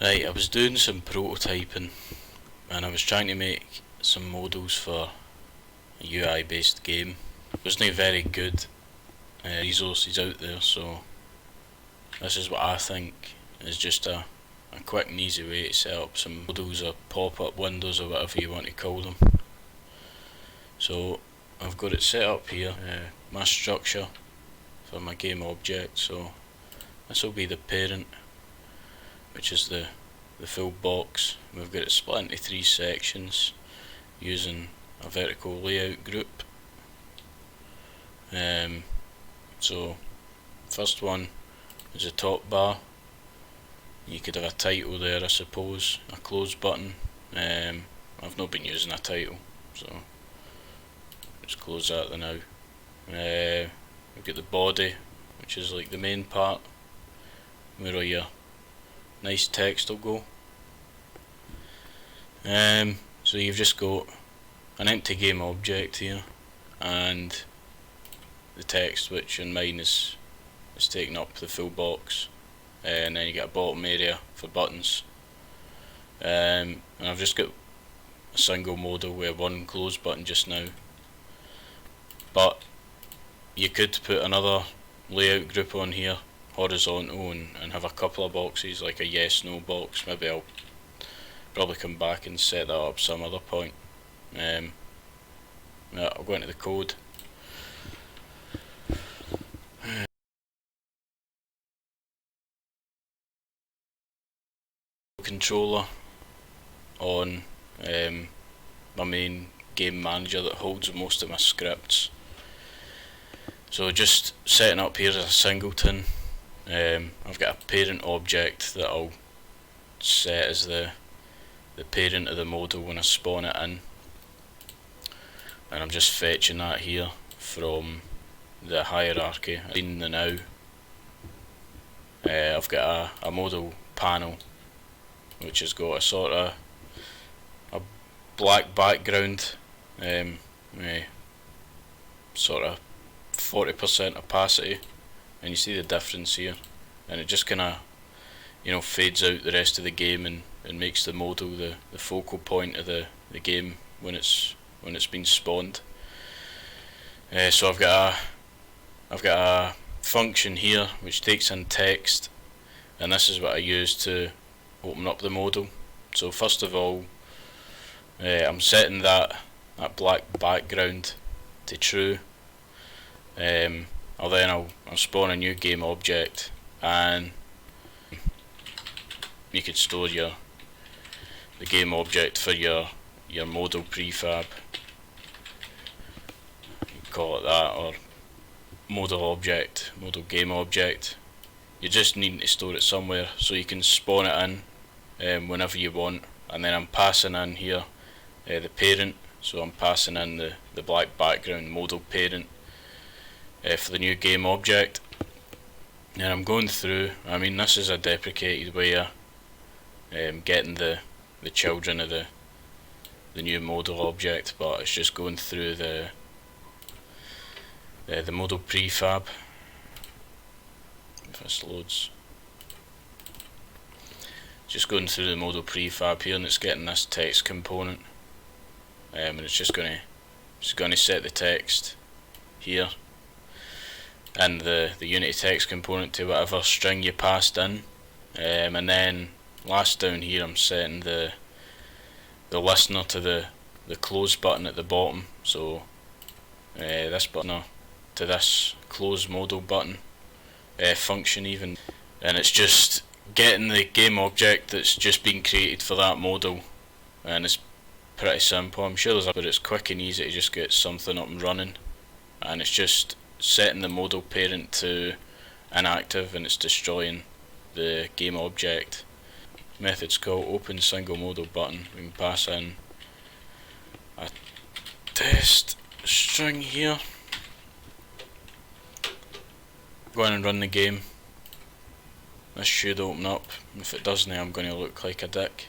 Right, I was doing some prototyping and I was trying to make some modals for a UI based game. Wasn't very good resources out there, so this is what I think is just a quick and easy way to set up some modals or pop-up windows or whatever you want to call them. So I've got it set up here, my structure for my game object. So this will be the parent, which is the full box. We've got it split into 3 sections using a vertical layout group. So first one is a top bar. You could have a title there, I suppose, a close button. I've not been using a title, so just close that now. We've got the body, which is like the main part, where all your nice text will go. So you've just got an empty game object here, and the text, which in mine is taking up the full box, and then you get a bottom area for buttons. And I've just got a single modal with one close button just now, but you could put another layout group on here, horizontal, and have a couple of boxes, like a yes no box. Maybe I'll probably come back and set that up some other point. I'll go into the code. Controller on my main game manager that holds most of my scripts. So just setting up here as a singleton. I've got a parent object that I'll set as the parent of the modal when I spawn it in, and I'm just fetching that here from the hierarchy in the now. I've got a modal panel which has got a sort of a black background, sort of 40% opacity, and you see the difference here, and it just kinda, fades out the rest of the game and makes the modal the focal point of the game when it's been spawned. So I've got a function here which takes in text, and this is what I use to open up the modal. So first of all, I'm setting that black background to true. I'll spawn a new game object, and you could store the game object for your modal prefab. You can call it that, or modal game object. You just need to store it somewhere so you can spawn it in whenever you want. And then I'm passing in here the parent, so I'm passing in the black background modal parent for the new game object. And I'm going through, this is a deprecated way of getting the children of the new modal object, but it's just going through the modal prefab. If this loads, just going through the modal prefab here, and it's getting this text component, and it's just going to set the text here and the Unity text component to whatever string you passed in, and then last down here I'm setting the listener to the close button at the bottom. So this button to this close modal button function even, and it's just getting the game object that's just been created for that modal, and it's pretty simple. I'm sure but it's quick and easy to just get something up and running, and it's just setting the modal parent to inactive, and it's destroying the game object. Method's called open single modal button. We can pass in a test string here. Go in and run the game. This should open up. If it doesn't, I'm going to look like a dick.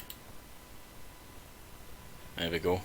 There we go.